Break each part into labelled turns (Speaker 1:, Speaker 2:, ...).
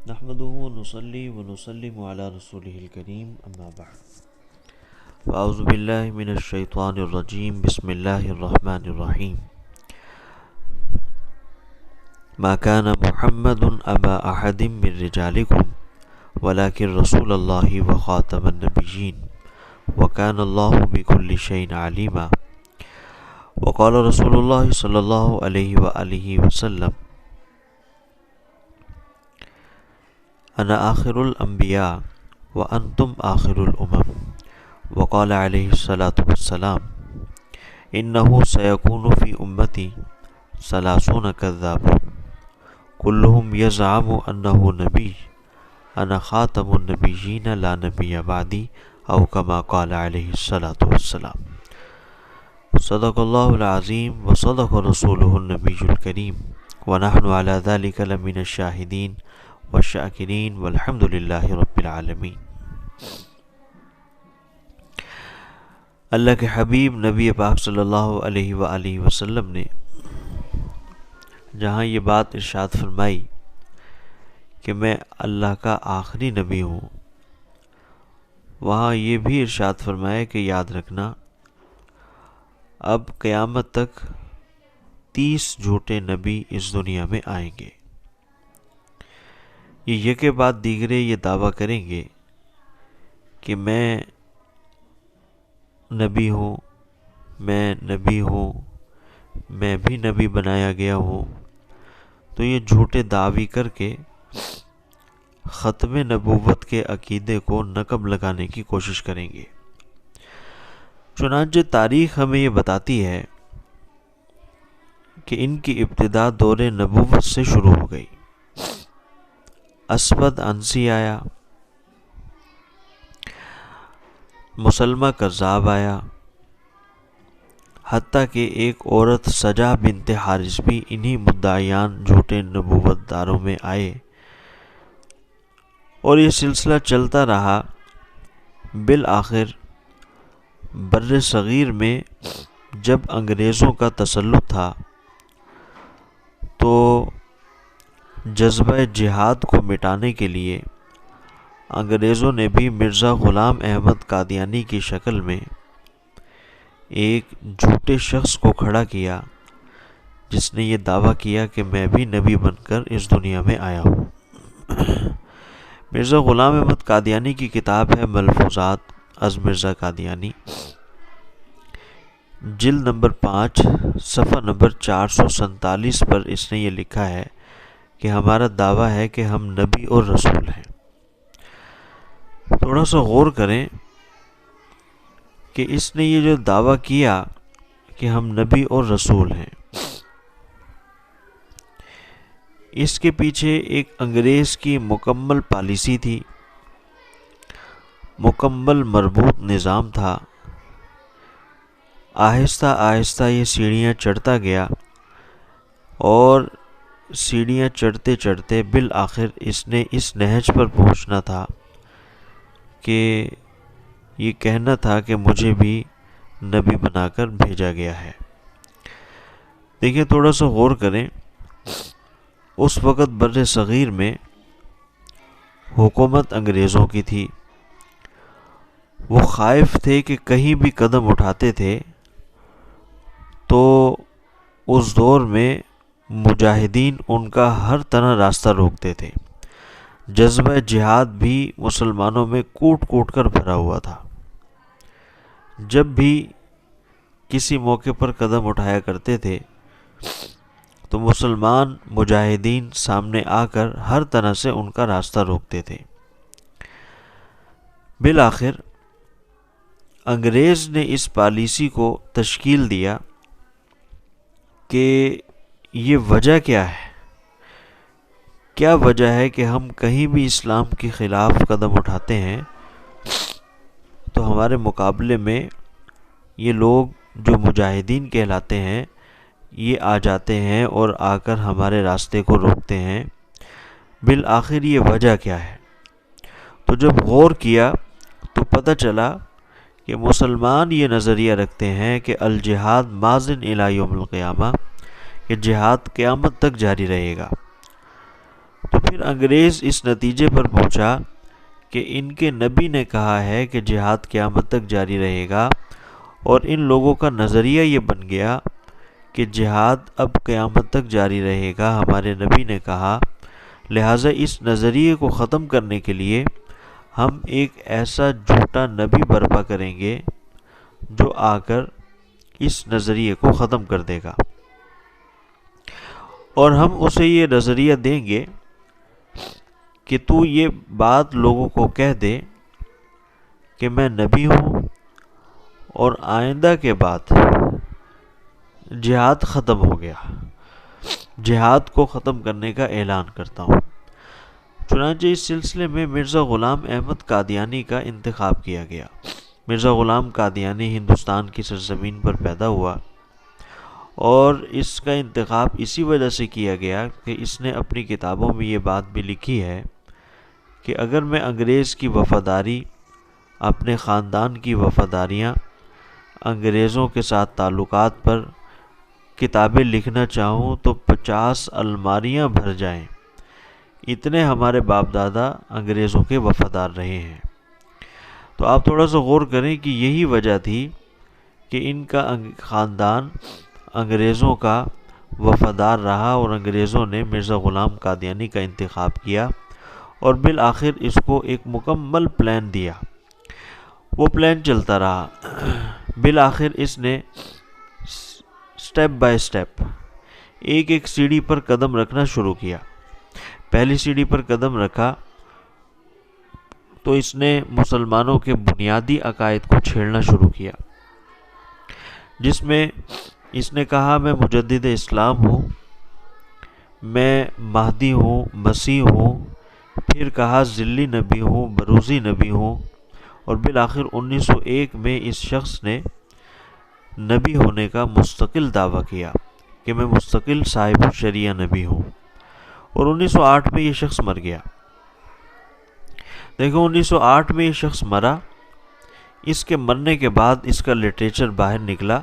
Speaker 1: نحمده ونصلي ونسلم على رسوله الكريم أما بعد فأعوذ بالله من الشيطان الرجيم بسم الله الرحمن الرحيم ما كان محمد أبا أحد من رجالكم ولكن رسول الله وخاتم النبيين وكان الله بكل شيء عليما وقال رسول الله صلى الله عليه وآله وسلم أنا آخر الأنبياء وأنتم آخر الأمم وقال عليه الصلاة والسلام إنه سيكون في أمتي 30 كذابون كلهم يزعم أنه نبي أنا خاتم النبيين لا نبي بعدي أو كما قال عليه الصلاة والسلام صدق الله العظيم وصدق رسوله النبي الكريم ونحن على ذلك لمن الشاهدين والشاکرین والحمد للہ رب العالمین۔ اللہ کے حبیب نبی پاک صلی اللہ علیہ وآلہ وسلم نے جہاں یہ بات ارشاد فرمائی کہ میں اللہ کا آخری نبی ہوں، وہاں یہ بھی ارشاد فرمایا کہ یاد رکھنا اب قیامت تک 30 جھوٹے نبی اس دنیا میں آئیں گے۔ یہ یکے بعد دیگرے یہ دعویٰ کریں گے کہ میں نبی ہوں، میں نبی ہوں، میں بھی نبی بنایا گیا ہوں، تو یہ جھوٹے دعوی کر کے ختم نبوت کے عقیدے کو نقب لگانے کی کوشش کریں گے۔ چنانچہ تاریخ ہمیں یہ بتاتی ہے کہ ان کی ابتدا دور نبوت سے شروع ہو گئی۔ اسود عنسی آیا، مسلمہ کذاب آیا، حتیٰ کہ ایک عورت سجا بنت حارث بھی انہی مدعیان جھوٹے نبوت داروں میں آئے، اور یہ سلسلہ چلتا رہا۔ بالآخر بر صغیر میں جب انگریزوں کا تسلط تھا تو جذبہ جہاد کو مٹانے کے لیے انگریزوں نے بھی مرزا غلام احمد قادیانی کی شکل میں ایک جھوٹے شخص کو کھڑا کیا جس نے یہ دعویٰ کیا کہ میں بھی نبی بن کر اس دنیا میں آیا ہوں۔ مرزا غلام احمد قادیانی کی کتاب ہے ملفوظات از مرزا قادیانی، جلد نمبر 5 صفحہ نمبر 447 پر اس نے یہ لکھا ہے کہ ہمارا دعویٰ ہے کہ ہم نبی اور رسول ہیں۔ تھوڑا سا غور کریں کہ اس نے یہ جو دعویٰ کیا کہ ہم نبی اور رسول ہیں، اس کے پیچھے ایک انگریز کی مکمل پالیسی تھی، مکمل مربوط نظام تھا۔ آہستہ آہستہ یہ سیڑھیاں چڑھتا گیا اور سیڑھیاں چڑھتے چڑھتے بالآخر اس نے اس نہج پر پہنچنا تھا کہ یہ کہنا تھا کہ مجھے بھی نبی بنا کر بھیجا گیا ہے۔ دیکھیں تھوڑا سا غور کریں، اس وقت بر صغیر میں حکومت انگریزوں کی تھی، وہ خائف تھے کہ کہیں بھی قدم اٹھاتے تھے تو اس دور میں مجاہدین ان کا ہر طرح راستہ روکتے تھے۔ جذبہ جہاد بھی مسلمانوں میں کوٹ کوٹ کر بھرا ہوا تھا۔ جب بھی کسی موقع پر قدم اٹھایا کرتے تھے تو مسلمان مجاہدین سامنے آ کر ہر طرح سے ان کا راستہ روکتے تھے۔ بالآخر انگریز نے اس پالیسی کو تشکیل دیا کہ یہ وجہ کیا ہے، کیا وجہ ہے کہ ہم کہیں بھی اسلام کے خلاف قدم اٹھاتے ہیں تو ہمارے مقابلے میں یہ لوگ جو مجاہدین کہلاتے ہیں یہ آ جاتے ہیں اور آ کر ہمارے راستے کو روکتے ہیں۔ بالآخر یہ وجہ کیا ہے؟ تو جب غور کیا تو پتہ چلا کہ مسلمان یہ نظریہ رکھتے ہیں کہ الجہاد ماضٍ الی یوم القیامہ، کہ جہاد قیامت تک جاری رہے گا۔ تو پھر انگریز اس نتیجے پر پہنچا کہ ان کے نبی نے کہا ہے کہ جہاد قیامت تک جاری رہے گا، اور ان لوگوں کا نظریہ یہ بن گیا کہ جہاد اب قیامت تک جاری رہے گا، ہمارے نبی نے کہا، لہٰذا اس نظریے کو ختم کرنے کے لیے ہم ایک ایسا جھوٹا نبی برپا کریں گے جو آ کر اس نظریے کو ختم کر دے گا، اور ہم اسے یہ نظریہ دیں گے کہ تو یہ بات لوگوں کو کہہ دے کہ میں نبی ہوں اور آئندہ کے بعد جہاد ختم ہو گیا، جہاد کو ختم کرنے کا اعلان کرتا ہوں۔ چنانچہ اس سلسلے میں مرزا غلام احمد قادیانی کا انتخاب کیا گیا۔ مرزا غلام قادیانی ہندوستان کی سرزمین پر پیدا ہوا، اور اس کا انتخاب اسی وجہ سے کیا گیا کہ اس نے اپنی کتابوں میں یہ بات بھی لکھی ہے کہ اگر میں انگریز کی وفاداری، اپنے خاندان کی وفاداریاں، انگریزوں کے ساتھ تعلقات پر کتابیں لکھنا چاہوں تو 50 الماریاں بھر جائیں، اتنے ہمارے باپ دادا انگریزوں کے وفادار رہے ہیں۔ تو آپ تھوڑا سا غور کریں کہ یہی وجہ تھی کہ ان کا خاندان انگریزوں کا وفادار رہا، اور انگریزوں نے مرزا غلام قادیانی کا انتخاب کیا اور بالآخر اس کو ایک مکمل پلان دیا۔ وہ پلان چلتا رہا، بالآخر اس نے سٹیپ بائی سٹیپ ایک ایک سیڑھی پر قدم رکھنا شروع کیا۔ پہلی سیڑھی پر قدم رکھا تو اس نے مسلمانوں کے بنیادی عقائد کو چھیڑنا شروع کیا، جس میں اس نے کہا میں مجدد اسلام ہوں، میں مہدی ہوں، مسیح ہوں، پھر کہا ذلی نبی ہوں، بروزی نبی ہوں، اور بالآخر 1901 میں اس شخص نے نبی ہونے کا مستقل دعویٰ کیا کہ میں مستقل صاحب الشریعہ نبی ہوں، اور 1908 میں یہ شخص مر گیا۔ دیکھو 1908 میں یہ شخص مرا، اس کے مرنے کے بعد اس کا لٹریچر باہر نکلا،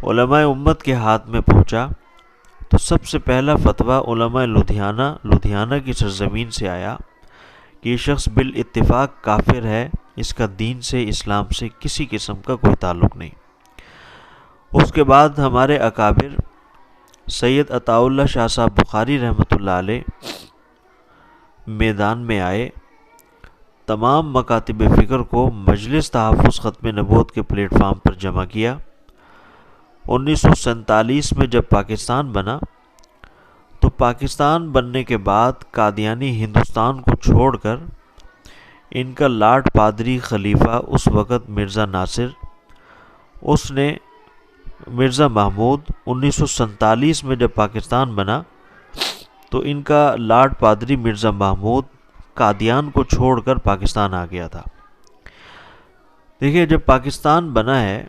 Speaker 1: علماء امت کے ہاتھ میں پہنچا، تو سب سے پہلا فتویٰ علماء لدھیانہ کی سرزمین سے آیا کہ یہ شخص بالاتفاق کافر ہے، اس کا دین سے، اسلام سے کسی قسم کا کوئی تعلق نہیں۔ اس کے بعد ہمارے اکابر سید عطا اللہ شاہ صاحب بخاری رحمۃ اللہ علیہ میدان میں آئے، تمام مکاتب فکر کو مجلس تحفظ ختم نبوت کے پلیٹ فارم پر جمع کیا۔ 1947 میں جب پاکستان بنا تو پاکستان بننے کے بعد قادیانی ہندوستان کو چھوڑ کر ان کا لاٹ پادری خلیفہ اس وقت مرزا ناصر، اس نے مرزا محمود 1947 میں جب پاکستان بنا تو ان کا لاٹ پادری مرزا محمود قادیان کو چھوڑ کر پاکستان آ گیا تھا۔ دیکھیے جب پاکستان بنا ہے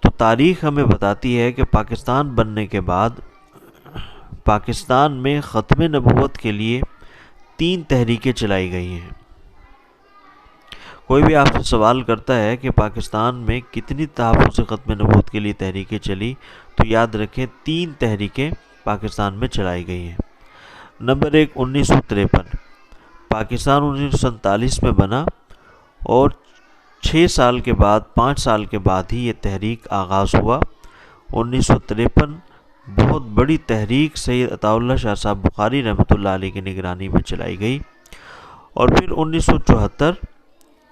Speaker 1: تو تاریخ ہمیں بتاتی ہے کہ پاکستان بننے کے بعد پاکستان میں ختم نبوت کے لیے 3 تحریکیں چلائی گئی ہیں۔ کوئی بھی آپ سے سوال کرتا ہے کہ پاکستان میں کتنی تحفظ ختم نبوت کے لیے تحریکیں چلی، تو یاد رکھیں 3 تحریکیں پاکستان میں چلائی گئی ہیں۔ نمبر 1 1953، پاکستان 1947 میں بنا، اور 6 سال کے بعد 5 سال کے بعد ہی یہ تحریک آغاز ہوا۔ 1953 بہت بڑی تحریک سید عطا اللہ شاہ صاحب بخاری رحمۃ اللہ علیہ کی نگرانی میں چلائی گئی، اور پھر 1974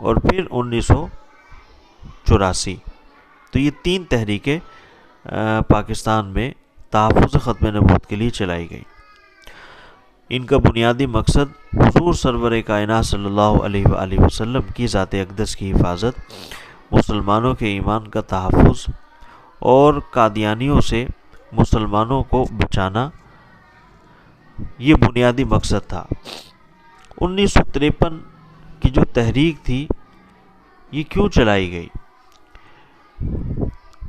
Speaker 1: اور پھر 1984، تو یہ 3 تحریکیں پاکستان میں تحفظ ختم نبوت کے لیے چلائی گئی۔ ان کا بنیادی مقصد حضور سرور کائنات صلی اللہ علیہ وآلہ وسلم کی ذات اقدس کی حفاظت، مسلمانوں کے ایمان کا تحفظ اور قادیانیوں سے مسلمانوں کو بچانا، یہ بنیادی مقصد تھا۔ 1953 کی جو تحریک تھی یہ کیوں چلائی گئی؟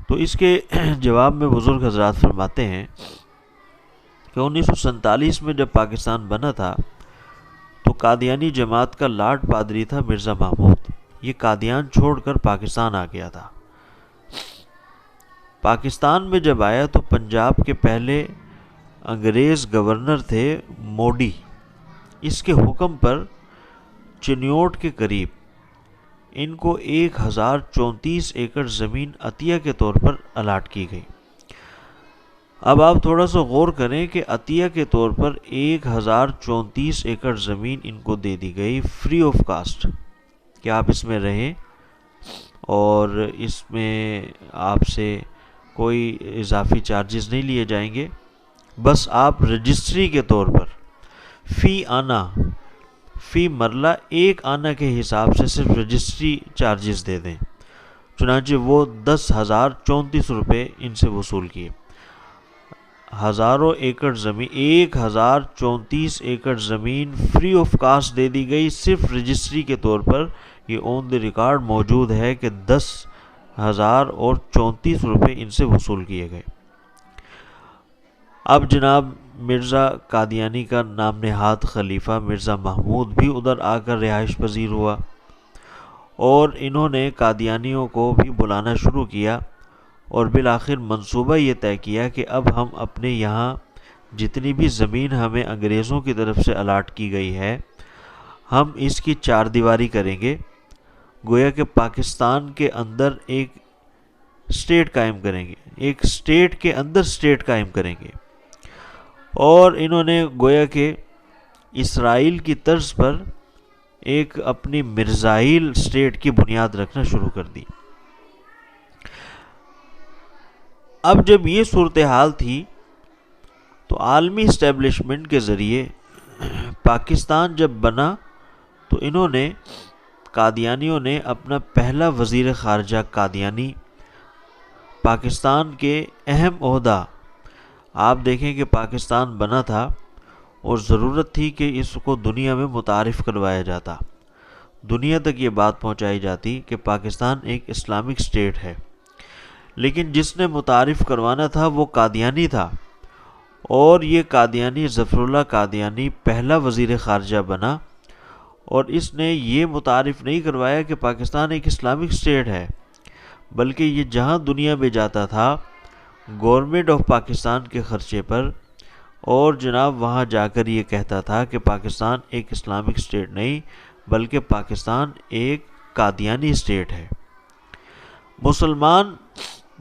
Speaker 1: تو اس کے جواب میں بزرگ حضرات فرماتے ہیں کہ 1947 میں جب پاکستان بنا تھا تو قادیانی جماعت کا لاٹ پادری تھا مرزا محمود، یہ قادیان چھوڑ کر پاکستان آ گیا تھا۔ پاکستان میں جب آیا تو پنجاب کے پہلے انگریز گورنر تھے موڈی، اس کے حکم پر چنیوٹ کے قریب ان کو 1034 ایکڑ زمین عطیہ کے طور پر الاٹ کی گئی۔ اب آپ تھوڑا سا غور کریں کہ عطیہ کے طور پر 1034 ایکڑ زمین ان کو دے دی گئی فری آف کاسٹ، کہ آپ اس میں رہیں اور اس میں آپ سے کوئی اضافی چارجز نہیں لیے جائیں گے، بس آپ رجسٹری کے طور پر فی آنا، فی مرلہ 1 آنا کے حساب سے صرف رجسٹری چارجز دے دیں۔ چنانچہ وہ 10,034 روپے ان سے وصول کیے۔ ہزاروں ایکڑ زمین، 1034 ایکڑ زمین فری آف کاسٹ دے دی گئی، صرف رجسٹری کے طور پر۔ یہ آن دی ریکارڈ موجود ہے کہ 10,034 روپے ان سے وصول کیے گئے۔ اب جناب مرزا قادیانی کا نام نہاد خلیفہ مرزا محمود بھی ادھر آ کر رہائش پذیر ہوا، اور انہوں نے قادیانیوں کو بھی بلانا شروع کیا، اور بالآخر منصوبہ یہ طے کیا کہ اب ہم اپنے یہاں جتنی بھی زمین ہمیں انگریزوں کی طرف سے الاٹ کی گئی ہے، ہم اس کی 4 دیواری کریں گے، گویا کہ پاکستان کے اندر ایک اسٹیٹ قائم کریں گے، ایک اسٹیٹ کے اندر اسٹیٹ قائم کریں گے۔ اور انہوں نے گویا کہ اسرائیل کی طرز پر ایک اپنی مرزائیل اسٹیٹ کی بنیاد رکھنا شروع کر دی۔ اب جب یہ صورتحال تھی تو عالمی اسٹیبلشمنٹ کے ذریعے پاکستان جب بنا تو انہوں نے، قادیانیوں نے، اپنا پہلا وزیر خارجہ قادیانی، پاکستان کے اہم عہدہ، آپ دیکھیں کہ پاکستان بنا تھا اور ضرورت تھی کہ اس کو دنیا میں متعارف کروایا جاتا، دنیا تک یہ بات پہنچائی جاتی کہ پاکستان ایک اسلامک اسٹیٹ ہے، لیکن جس نے متعارف کروانا تھا وہ قادیانی تھا، اور یہ قادیانی ظفر اللہ قادیانی پہلا وزیر خارجہ بنا، اور اس نے یہ متعارف نہیں کروایا کہ پاکستان ایک اسلامک اسٹیٹ ہے، بلکہ یہ جہاں دنیا میں جاتا تھا گورنمنٹ آف پاکستان کے خرچے پر، اور جناب وہاں جا کر یہ کہتا تھا کہ پاکستان ایک اسلامک اسٹیٹ نہیں بلکہ پاکستان ایک قادیانی اسٹیٹ ہے۔ مسلمان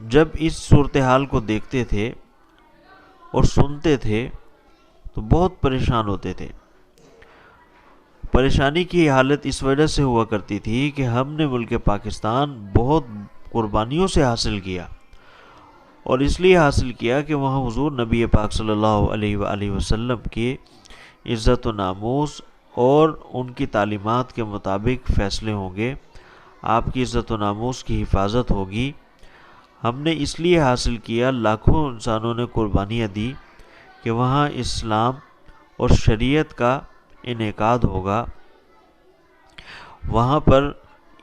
Speaker 1: جب اس صورتحال کو دیکھتے تھے اور سنتے تھے تو بہت پریشان ہوتے تھے۔ پریشانی کی حالت اس وجہ سے ہوا کرتی تھی کہ ہم نے ملک پاکستان بہت قربانیوں سے حاصل کیا، اور اس لیے حاصل کیا کہ وہاں حضور نبی پاک صلی اللہ علیہ وآلہ وسلم کی عزت و ناموس اور ان کی تعلیمات کے مطابق فیصلے ہوں گے، آپ کی عزت و ناموس کی حفاظت ہوگی۔ ہم نے اس لیے حاصل کیا، لاکھوں انسانوں نے قربانیاں دی کہ وہاں اسلام اور شریعت کا انعقاد ہوگا، وہاں پر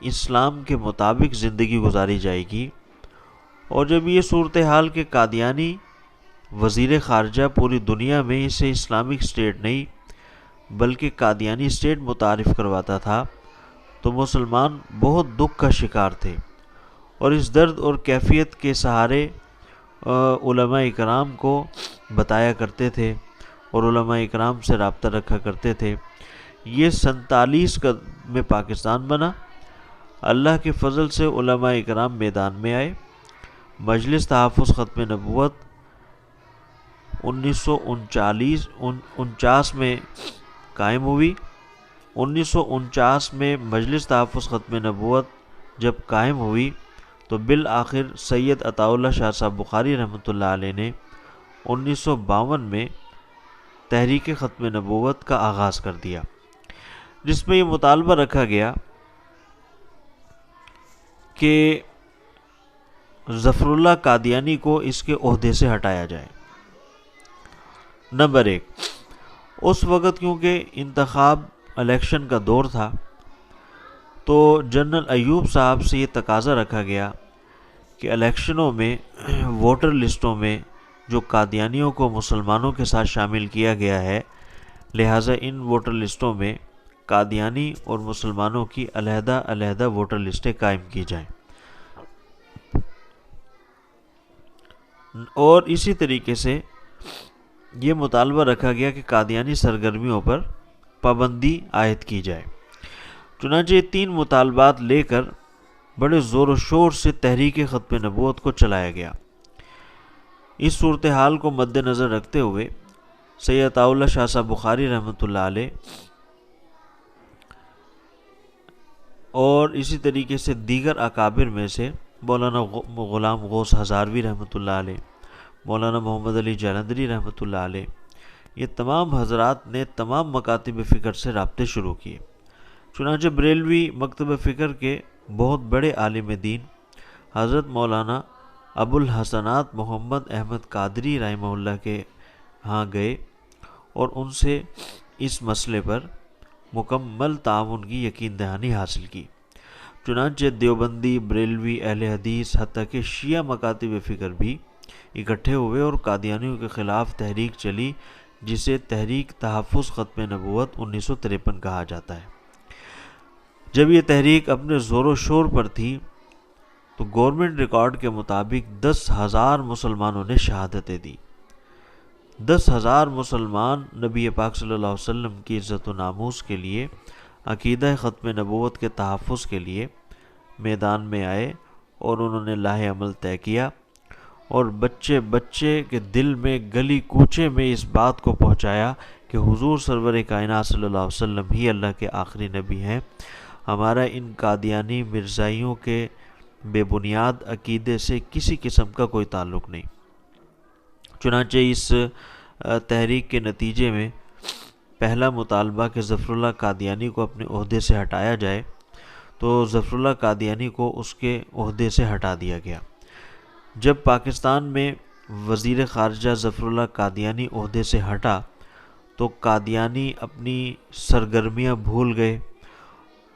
Speaker 1: اسلام کے مطابق زندگی گزاری جائے گی۔ اور جب یہ صورتحال کہ قادیانی وزیر خارجہ پوری دنیا میں اسے اسلامک اسٹیٹ نہیں بلکہ قادیانی اسٹیٹ متعارف کرواتا تھا، تو مسلمان بہت دکھ کا شکار تھے، اور اس درد اور کیفیت کے سہارے علماء اکرام کو بتایا کرتے تھے اور علماء اکرام سے رابطہ رکھا کرتے تھے۔ یہ 47 میں پاکستان بنا، اللہ کے فضل سے علماء اکرام میدان میں آئے، مجلس تحفظ ختم نبوت 1949 میں قائم ہوئی۔ 1949 میں مجلس تحفظ ختم نبوت جب قائم ہوئی تو بالآخر سید عطا اللہ شاہ صاحب بخاری رحمۃ اللہ علیہ نے 1952 میں تحریک ختم نبوت کا آغاز کر دیا، جس میں یہ مطالبہ رکھا گیا کہ ظفر اللہ قادیانی کو اس کے عہدے سے ہٹایا جائے۔ نمبر 1، اس وقت کیونکہ انتخاب الیکشن کا دور تھا تو جنرل ایوب صاحب سے یہ تقاضا رکھا گیا کہ الیکشنوں میں ووٹر لسٹوں میں جو قادیانیوں کو مسلمانوں کے ساتھ شامل کیا گیا ہے، لہٰذا ان ووٹر لسٹوں میں قادیانی اور مسلمانوں کی علیحدہ علیحدہ ووٹر لسٹیں قائم کی جائیں۔ اور اسی طریقے سے یہ مطالبہ رکھا گیا کہ قادیانی سرگرمیوں پر پابندی عائد کی جائے۔ چنانچہ یہ 3 مطالبات لے کر بڑے زور و شور سے تحریک ختم نبوت کو چلایا گیا۔ اس صورتحال کو مد نظر رکھتے ہوئے سید عطا اللہ شاہ صاحب بخاری رحمۃ اللہ علیہ اور اسی طریقے سے دیگر اکابر میں سے مولانا غلام غوث ہزاروی رحمۃ اللہ علیہ، مولانا محمد علی جالندھری رحمۃ اللہ علیہ، یہ تمام حضرات نے تمام مکاتب فکر سے رابطے شروع کیے۔ چنانچہ بریلوی مکتب فکر کے بہت بڑے عالم دین حضرت مولانا ابو الحسنات محمد احمد قادری رحمہ اللہ کے ہاں گئے اور ان سے اس مسئلے پر مکمل تعاون کی یقین دہانی حاصل کی۔ چنانچہ دیوبندی، بریلوی، اہل حدیث، حتیٰ کہ شیعہ مکاتب فکر بھی اکٹھے ہوئے اور قادیانیوں کے خلاف تحریک چلی، جسے تحریک تحفظ ختم نبوت 1953 کہا جاتا ہے۔ جب یہ تحریک اپنے زور و شور پر تھی تو گورنمنٹ ریکارڈ کے مطابق 10,000 مسلمانوں نے شہادتیں دی۔ 10,000 مسلمان نبی پاک صلی اللہ علیہ وسلم کی عزت و ناموس کے لیے، عقیدہ ختم نبوت کے تحفظ کے لیے میدان میں آئے اور انہوں نے لاہ عمل طے کیا اور بچے بچے کے دل میں، گلی کوچے میں اس بات کو پہنچایا کہ حضور سرور کائنات صلی اللہ علیہ وسلم ہی اللہ کے آخری نبی ہیں۔ ہمارا ان قادیانی مرزائیوں کے بے بنیاد عقیدے سے کسی قسم کا کوئی تعلق نہیں۔ چنانچہ اس تحریک کے نتیجے میں پہلا مطالبہ کہ ظفر اللہ قادیانی کو اپنے عہدے سے ہٹایا جائے، تو ظفر اللہ قادیانی کو اس کے عہدے سے ہٹا دیا گیا۔ جب پاکستان میں وزیر خارجہ ظفر اللہ قادیانی عہدے سے ہٹا تو قادیانی اپنی سرگرمیاں بھول گئے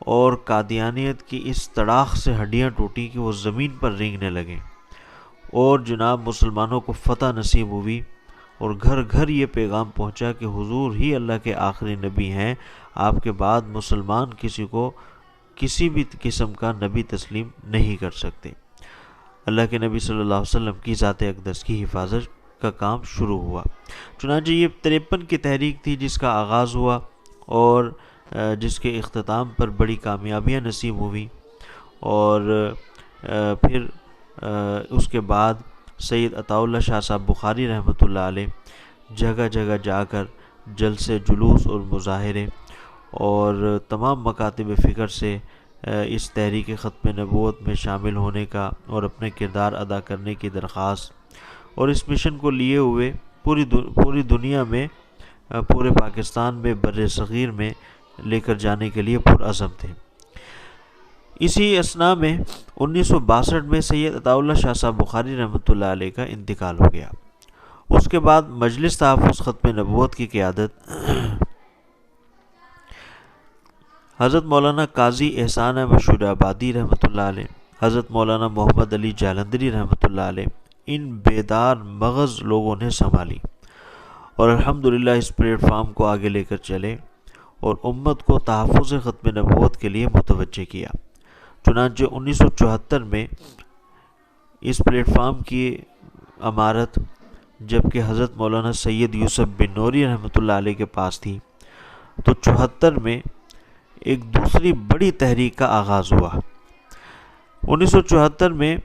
Speaker 1: اور قادیانیت کی اس تڑاق سے ہڈیاں ٹوٹی کہ وہ زمین پر رینگنے لگے اور جناب مسلمانوں کو فتح نصیب ہوئی اور گھر گھر یہ پیغام پہنچا کہ حضور ہی اللہ کے آخری نبی ہیں، آپ کے بعد مسلمان کسی کو کسی بھی قسم کا نبی تسلیم نہیں کر سکتے۔ اللہ کے نبی صلی اللہ علیہ وسلم کی ذات اقدس کی حفاظت کا کام شروع ہوا۔ چنانچہ یہ 53 کی تحریک تھی جس کا آغاز ہوا اور جس کے اختتام پر بڑی کامیابیاں نصیب ہوئیں، اور پھر اس کے بعد سید عطا اللہ شاہ صاحب بخاری رحمۃ اللہ علیہ جگہ جگہ جا کر جلسے، جلوس اور مظاہرے اور تمام مکاتب فکر سے اس تحریک ختم نبوت میں شامل ہونے کا اور اپنے کردار ادا کرنے کی درخواست اور اس مشن کو لیے ہوئے پوری دنیا میں، پورے پاکستان میں، بر صغیر میں لے کر جانے کے لیے پرعزم تھے۔ اسی اثناء میں 1962 میں سید عطا اللہ شاہ صاحب بخاری رحمۃ اللہ علیہ کا انتقال ہو گیا۔ اس کے بعد مجلس تحفظ ختم نبوت کی قیادت حضرت مولانا قاضی احسان احمد شجاع آبادی رحمۃ اللہ علیہ، حضرت مولانا محمد علی جالندھری رحمۃ اللہ علیہ، ان بیدار مغز لوگوں نے سنبھالی اور الحمدللہ اس پلیٹ فارم کو آگے لے کر چلے اور امت کو تحفظ ختم نبوت کے لیے متوجہ کیا۔ چنانچہ 1974 میں اس پلیٹ فارم کی امارت جبکہ حضرت مولانا سید یوسف بن نوری رحمۃ اللہ علیہ کے پاس تھی، تو 74 میں ایک دوسری بڑی تحریک کا آغاز ہوا۔ 1974 میں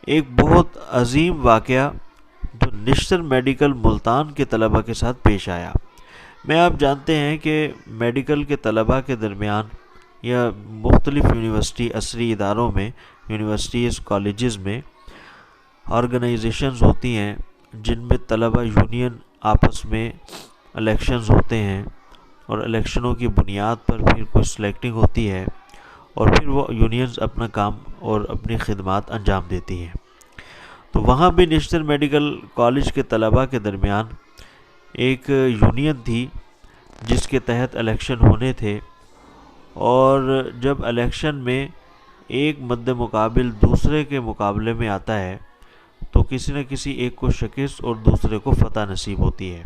Speaker 1: ایک بہت عظیم واقعہ جو نشتر میڈیکل ملتان کے طلباء کے ساتھ پیش آیا۔ میں آپ جانتے ہیں کہ میڈیکل کے طلباء کے درمیان یا مختلف یونیورسٹی عصری اداروں میں، یونیورسٹیز، کالجز میں آرگنائزیشنز ہوتی ہیں جن میں طلباء یونین آپس میں الیکشنز ہوتے ہیں اور الیکشنوں کی بنیاد پر پھر کوئی سلیکٹنگ ہوتی ہے اور پھر وہ یونینز اپنا کام اور اپنی خدمات انجام دیتی ہیں۔ تو وہاں بھی نشتر میڈیکل کالج کے طلباء کے درمیان ایک یونین تھی جس کے تحت الیکشن ہونے تھے، اور جب الیکشن میں ایک مد مقابل دوسرے کے مقابلے میں آتا ہے تو کسی نہ کسی ایک کو شکست اور دوسرے کو فتح نصیب ہوتی ہے۔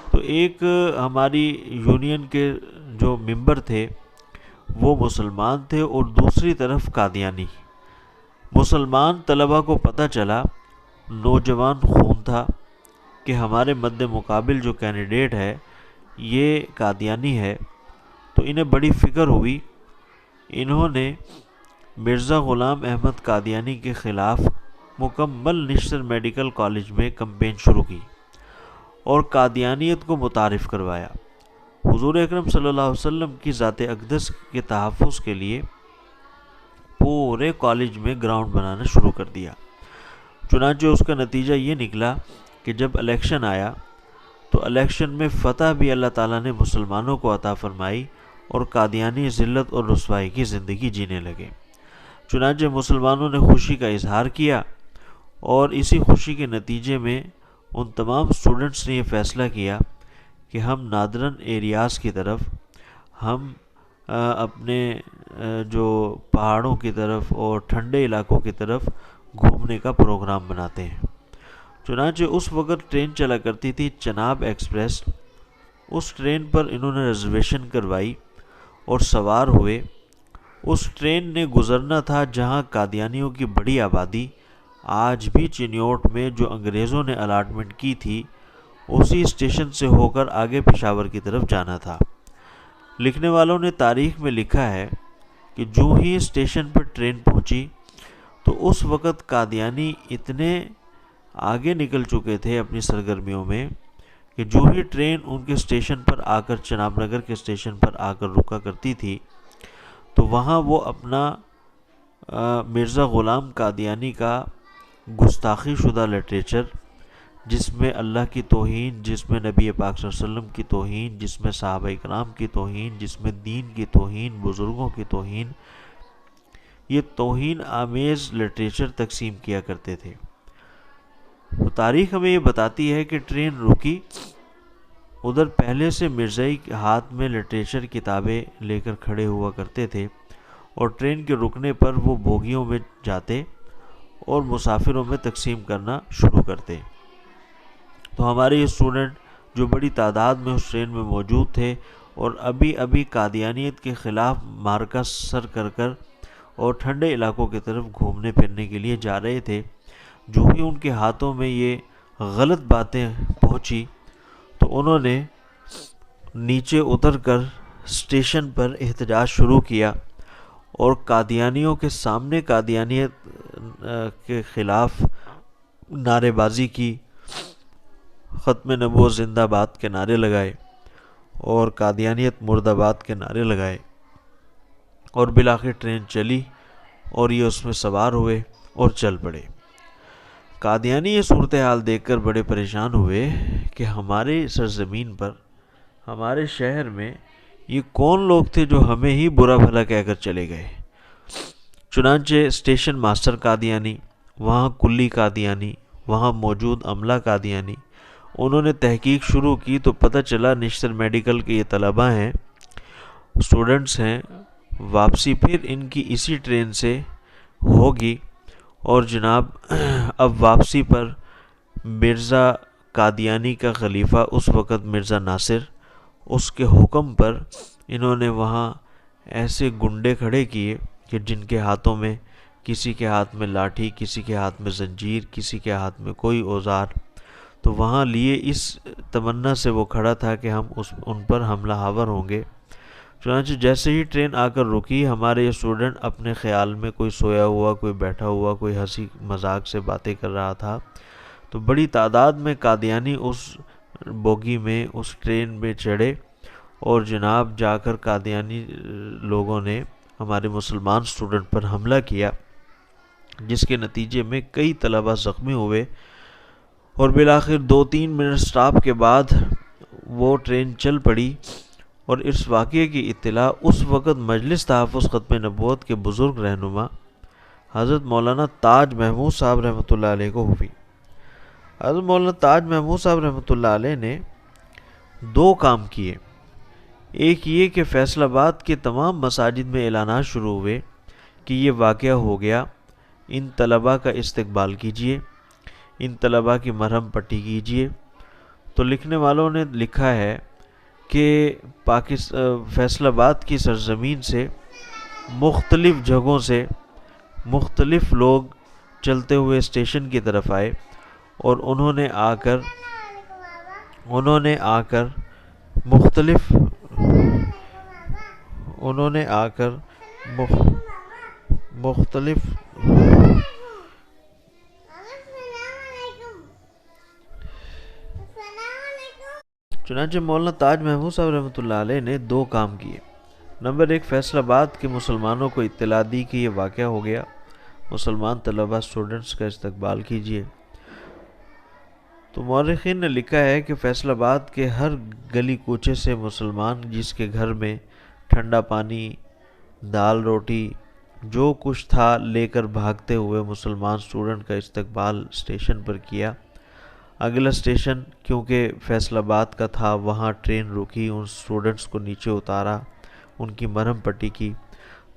Speaker 1: تو ایک ہماری یونین کے جو ممبر تھے وہ مسلمان تھے اور دوسری طرف قادیانی۔ مسلمان طلباء کو پتہ چلا، نوجوان خون تھا، کہ ہمارے مد مقابل جو کینڈیڈیٹ ہے یہ قادیانی ہے، تو انہیں بڑی فکر ہوئی۔ انہوں نے مرزا غلام احمد قادیانی کے خلاف مکمل نشتر میڈیکل کالج میں کمپین شروع کی اور قادیانیت کو متعارف کروایا۔ حضور اکرم صلی اللہ علیہ وسلم کی ذات اقدس کے تحفظ کے لیے پورے کالج میں گراؤنڈ بنانا شروع کر دیا۔ چنانچہ اس کا نتیجہ یہ نکلا کہ جب الیکشن آیا تو الیکشن میں فتح بھی اللہ تعالیٰ نے مسلمانوں کو عطا فرمائی اور قادیانی ذلت اور رسوائی کی زندگی جینے لگے۔ چنانچہ مسلمانوں نے خوشی کا اظہار کیا اور اسی خوشی کے نتیجے میں ان تمام اسٹوڈنٹس نے یہ فیصلہ کیا کہ ہم نادرن ایریاز کی طرف، ہم اپنے جو پہاڑوں کی طرف اور ٹھنڈے علاقوں کی طرف گھومنے کا پروگرام بناتے ہیں۔ چنانچہ اس وقت ٹرین چلا کرتی تھی چناب ایکسپریس۔ اس ٹرین پر انہوں نے ریزرویشن کروائی اور سوار ہوئے۔ اس ٹرین نے گزرنا تھا جہاں قادیانیوں کی بڑی آبادی، آج بھی چنیوٹ میں جو انگریزوں نے الاٹمنٹ کی تھی، اسی اسٹیشن سے ہو کر آگے پشاور کی طرف جانا تھا۔ لکھنے والوں نے تاریخ میں لکھا ہے کہ جو ہی اسٹیشن پر ٹرین پہنچی تو اس وقت قادیانی اتنے آگے نکل چکے تھے اپنی سرگرمیوں میں کہ جو ہی ٹرین ان کے اسٹیشن پر آ کر، چناب نگر کے اسٹیشن پر آ کر رکا کرتی تھی تو وہاں وہ اپنا مرزا غلام قادیانی کا گستاخی شدہ لٹریچر، جس میں اللہ کی توہین، جس میں نبی پاک صلی اللہ علیہ وسلم کی توہین، جس میں صحابہ کرام کی توہین، جس میں دین کی توہین، بزرگوں کی توہین، یہ توہین آمیز لٹریچر تقسیم کیا کرتے تھے۔ تو تاریخ ہمیں یہ بتاتی ہے کہ ٹرین رکی، ادھر پہلے سے مرزائی کے ہاتھ میں لٹریچر کتابیں لے کر کھڑے ہوا کرتے تھے اور ٹرین کے رکنے پر وہ بوگیوں میں جاتے اور مسافروں میں تقسیم کرنا شروع کرتے۔ تو ہمارے یہ اسٹوڈنٹ جو بڑی تعداد میں اس ٹرین میں موجود تھے اور ابھی قادیانیت کے خلاف معرکہ سر کر اور ٹھنڈے علاقوں کی طرف گھومنے پھرنے کے لیے جا رہے تھے، جو ہی ان کے ہاتھوں میں یہ غلط باتیں پہنچی تو انہوں نے نیچے اتر کر اسٹیشن پر احتجاج شروع کیا اور قادیانیوں کے سامنے قادیانیت کے خلاف نعرے بازی کی، ختم نبوت زندہ باد کے نعرے لگائے اور قادیانیت مرد آباد کے نعرے لگائے، اور بالآخر ٹرین چلی اور یہ اس میں سوار ہوئے اور چل پڑے۔ قادیانی یہ صورتحال دیکھ کر بڑے پریشان ہوئے کہ ہمارے سرزمین پر، ہمارے شہر میں یہ کون لوگ تھے جو ہمیں ہی برا بھلا کہہ کر چلے گئے۔ چنانچہ اسٹیشن ماسٹر قادیانی، وہاں کلی قادیانی، وہاں موجود عملہ قادیانی، انہوں نے تحقیق شروع کی تو پتہ چلا نشتر میڈیکل کے یہ طلباء ہیں، اسٹوڈنٹس ہیں، واپسی پھر ان کی اسی ٹرین سے ہوگی، اور جناب اب واپسی پر مرزا قادیانی کا خلیفہ اس وقت مرزا ناصر، اس کے حکم پر انہوں نے وہاں ایسے گنڈے کھڑے کیے کہ جن کے ہاتھوں میں، کسی کے ہاتھ میں لاٹھی، کسی کے ہاتھ میں زنجیر، کسی کے ہاتھ میں کوئی اوزار، تو وہاں لیے اس تمنا سے وہ کھڑا تھا کہ ہم ان پر حملہ آور ہوں گے۔ چنانچہ جیسے ہی ٹرین آ کر رکی، ہمارے یہ اسٹوڈنٹ اپنے خیال میں، کوئی سویا ہوا، کوئی بیٹھا ہوا، کوئی ہنسی مذاق سے باتیں کر رہا تھا، تو بڑی تعداد میں قادیانی اس بوگی میں، اس ٹرین میں چڑھے اور جناب جا کر قادیانی لوگوں نے ہمارے مسلمان اسٹوڈنٹ پر حملہ کیا، جس کے نتیجے میں کئی طلباء زخمی ہوئے، اور بالآخر 2-3 منٹ سٹاپ کے بعد وہ ٹرین چل پڑی۔ اور اس واقعے کی اطلاع اس وقت مجلس تحفظ ختم نبوت کے بزرگ رہنما حضرت مولانا تاج محمود صاحب رحمۃ اللہ علیہ کو ہوئی۔ حضرت مولانا تاج محمود صاحب رحمۃ اللہ علیہ نے 2 کام کیے۔ ایک یہ کہ فیصل آباد کے تمام مساجد میں اعلانات شروع ہوئے کہ یہ واقعہ ہو گیا، ان طلباء کا استقبال کیجیے، ان طلباء کی مرہم پٹی کیجیے۔ تو لکھنے والوں نے لکھا ہے کہ فیصل آباد کی سرزمین سے مختلف جگہوں سے مختلف لوگ چلتے ہوئے اسٹیشن کی طرف آئے اور انہوں نے آ کر مختلف انہوں نے آ کر مختلف چنانچہ مولانا تاج محمود صاحب رحمۃ اللہ علیہ نے دو کام کیے۔ نمبر ایک، فیصل آباد کے مسلمانوں کو اطلاع دی کہ یہ واقعہ ہو گیا، مسلمان طلبہ اسٹوڈنٹس کا استقبال کیجیے۔ تو مورخین نے لکھا ہے کہ فیصل آباد کے ہر گلی کوچے سے مسلمان جس کے گھر میں ٹھنڈا پانی، دال روٹی، جو کچھ تھا لے کر بھاگتے ہوئے مسلمان اسٹوڈنٹ کا استقبال اسٹیشن پر کیا۔ اگلا اسٹیشن کیونکہ فیصل آباد کا تھا، وہاں ٹرین رکی، ان اسٹوڈنٹس کو نیچے اتارا، ان کی مرہم پٹی کی۔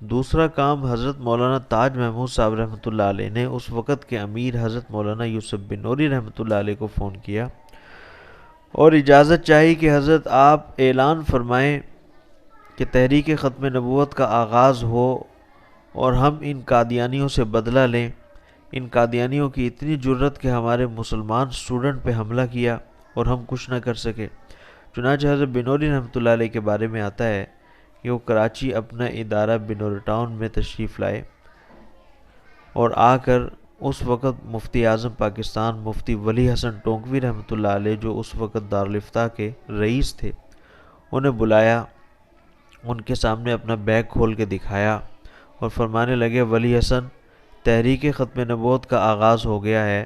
Speaker 1: دوسرا کام، حضرت مولانا تاج محمود صاحب رحمۃ اللہ علیہ نے اس وقت کے امیر حضرت مولانا یوسف بن نوری رحمۃ اللہ علیہ کو فون کیا اور اجازت چاہی کہ حضرت آپ اعلان فرمائیں کہ تحریک ختم نبوت کا آغاز ہو اور ہم ان قادیانیوں سے بدلہ لیں۔ ان قادیانیوں کی اتنی جرت کہ ہمارے مسلمان اسٹوڈنٹ پہ حملہ کیا اور ہم کچھ نہ کر سکے۔ چنانچہ حضرت بنوری رحمۃ اللہ علیہ کے بارے میں آتا ہے کہ وہ کراچی اپنا ادارہ بنوری ٹاؤن میں تشریف لائے اور آ کر اس وقت مفتی اعظم پاکستان مفتی ولی حسن ٹونکوی رحمۃ اللہ علیہ، جو اس وقت دارالافتاء کے رئیس تھے، انہیں بلایا، ان کے سامنے اپنا بیگ کھول کے دکھایا اور فرمانے لگے، ولی حسن، تحریک ختم نبوت کا آغاز ہو گیا ہے،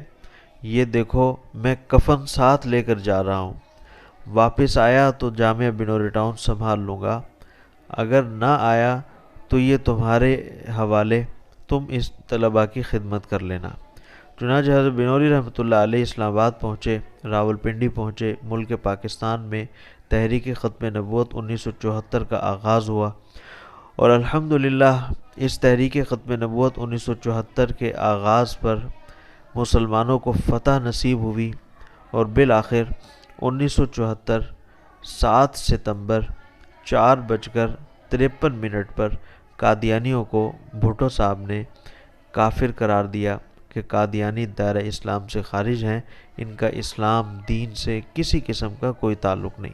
Speaker 1: یہ دیکھو میں کفن ساتھ لے کر جا رہا ہوں، واپس آیا تو جامعہ بنوری ٹاؤن سنبھال لوں گا، اگر نہ آیا تو یہ تمہارے حوالے، تم اس طلباء کی خدمت کر لینا۔ چنانچہ حضرت بنوری رحمۃ اللہ علیہ اسلام آباد پہنچے، راولپنڈی پہنچے، ملک پاکستان میں تحریک ختم نبوت 1974 کا آغاز ہوا اور الحمدللہ اس تحریک ختم نبوت 1974 کے آغاز پر مسلمانوں کو فتح نصیب ہوئی اور بالآخر 1974 7 ستمبر 4:53 پر قادیانیوں کو بھٹو صاحب نے کافر قرار دیا کہ قادیانی دائرہ اسلام سے خارج ہیں، ان کا اسلام دین سے کسی قسم کا کوئی تعلق نہیں۔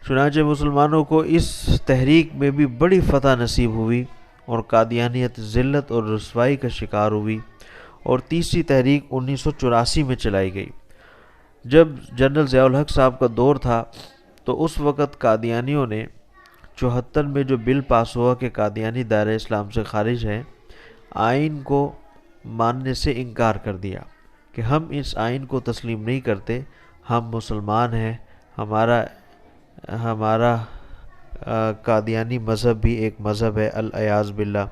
Speaker 1: چنانچہ مسلمانوں کو اس تحریک میں بھی بڑی فتح نصیب ہوئی اور قادیانیت ذلت اور رسوائی کا شکار ہوئی، اور تیسری تحریک 1984 میں چلائی گئی۔ جب جنرل ضیاء الحق صاحب کا دور تھا تو اس وقت قادیانیوں نے 74 میں جو بل پاس ہوا کہ قادیانی دائرہ اسلام سے خارج ہے، آئین کو ماننے سے انکار کر دیا کہ ہم اس آئین کو تسلیم نہیں کرتے، ہم مسلمان ہیں، ہمارا قادیانی مذہب بھی ایک مذہب ہے، العیاذ باللہ،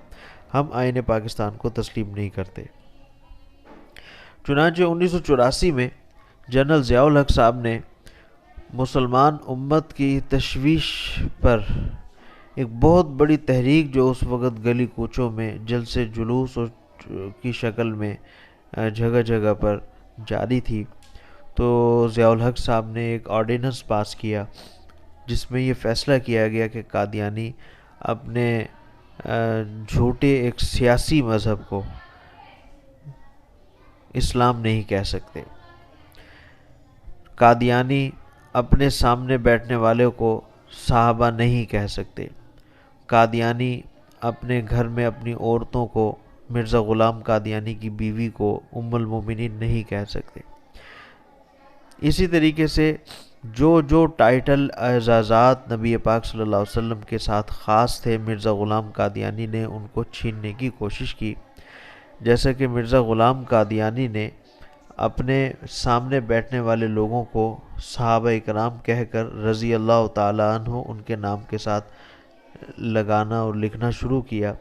Speaker 1: ہم آئین پاکستان کو تسلیم نہیں کرتے۔ چنانچہ 1984 میں جنرل ضیاء الحق صاحب نے مسلمان امت کی تشویش پر ایک بہت بڑی تحریک جو اس وقت گلی کوچوں میں جلسے جلوس کی شکل میں جگہ جگہ پر جاری تھی، تو ضیاء الحق صاحب نے ایک آرڈیننس پاس کیا جس میں یہ فیصلہ کیا گیا کہ قادیانی اپنے جھوٹے ایک سیاسی مذہب کو اسلام نہیں کہہ سکتے، قادیانی اپنے سامنے بیٹھنے والے کو صحابہ نہیں کہہ سکتے، قادیانی اپنے گھر میں اپنی عورتوں کو، مرزا غلام قادیانی کی بیوی کو ام المومنین نہیں کہہ سکتے۔ اسی طریقے سے جو ٹائٹل اعزازات نبی پاک صلی اللہ علیہ وسلم کے ساتھ خاص تھے، مرزا غلام قادیانی نے ان کو چھیننے کی کوشش کی، جیسا کہ مرزا غلام قادیانی نے اپنے سامنے بیٹھنے والے لوگوں کو صحابہ اکرام کہہ کر رضی اللہ تعالیٰ عنہ ان کے نام کے ساتھ لگانا اور لکھنا شروع کیا،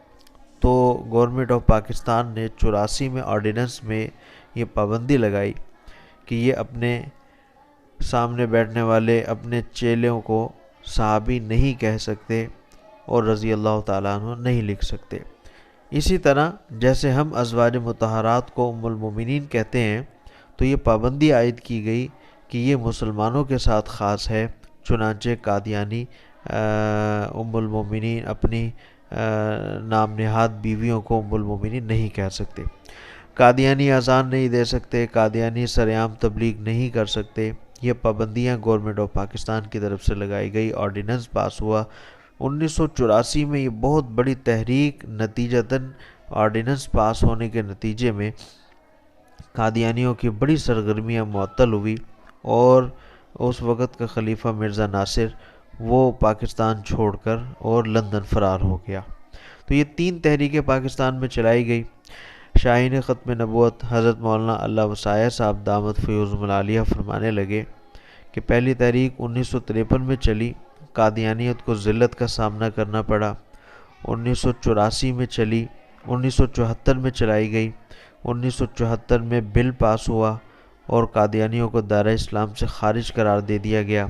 Speaker 1: تو گورنمنٹ آف پاکستان نے 84 میں آرڈیننس میں یہ پابندی لگائی کہ یہ اپنے سامنے بیٹھنے والے اپنے چیلوں کو صحابی نہیں کہہ سکتے اور رضی اللہ تعالیٰ عنہ نہیں لکھ سکتے۔ اسی طرح جیسے ہم ازواج مطہرات کو ام المومنین کہتے ہیں، تو یہ پابندی عائد کی گئی کہ یہ مسلمانوں کے ساتھ خاص ہے، چنانچہ قادیانی ام المومنین اپنی نام نہاد بیویوں کو ام المومنین نہیں کہہ سکتے، قادیانی اذان نہیں دے سکتے، قادیانی سرعام تبلیغ نہیں کر سکتے، یہ پابندیاں گورنمنٹ آف پاکستان کی طرف سے لگائی گئی، آرڈیننس پاس ہوا 1984 میں۔ یہ بہت بڑی تحریک نتیجتاً آرڈیننس پاس ہونے کے نتیجے میں قادیانیوں کی بڑی سرگرمیاں معطل ہوئی، اور اس وقت کا خلیفہ مرزا ناصر وہ پاکستان چھوڑ کر اور لندن فرار ہو گیا۔ تو یہ 3 تحریکیں پاکستان میں چلائی گئی۔ شاہین ختم نبوت حضرت مولانا اللہ وسائیہ صاحب دامت فیوزہم العالیہ فرمانے لگے کہ پہلی تحریک 1953 میں چلی، قادیانیت کو ذلت کا سامنا کرنا پڑا۔ 1984 میں چلی، 1974 میں چلائی گئی۔ 1974 میں بل پاس ہوا اور قادیانیوں کو دائرہ اسلام سے خارج قرار دے دیا گیا۔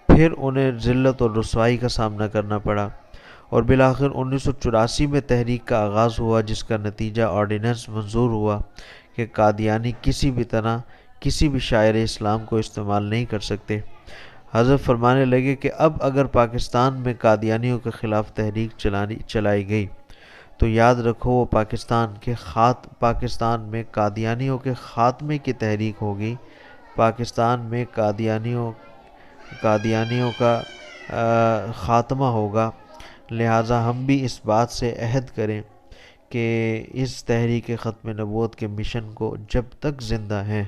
Speaker 1: پھر انہیں ذلت اور رسوائی کا سامنا کرنا پڑا، اور بالآخر 1984 میں تحریک کا آغاز ہوا، جس کا نتیجہ آرڈیننس منظور ہوا کہ قادیانی کسی بھی طرح کسی بھی شاعر اسلام کو استعمال نہیں کر سکتے۔ حضرت فرمانے لگے کہ اب اگر پاکستان میں قادیانیوں کے خلاف تحریک چلائی گئی تو یاد رکھو وہ پاکستان میں قادیانیوں کے خاتمے کی تحریک ہوگی، پاکستان میں قادیانیوں کا خاتمہ ہوگا۔ لہٰذا ہم بھی اس بات سے عہد کریں کہ اس تحریک ختم نبوت کے مشن کو جب تک زندہ ہیں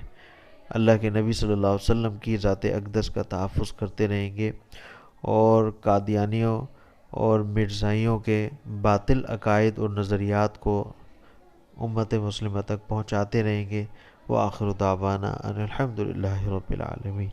Speaker 1: اللہ کے نبی صلی اللہ علیہ وسلم کی ذات اقدس کا تحفظ کرتے رہیں گے، اور قادیانیوں اور مرزائیوں کے باطل عقائد اور نظریات کو امت مسلمہ تک پہنچاتے رہیں گے۔ وآخر دعوانا ان الحمدللہ رب العالمین۔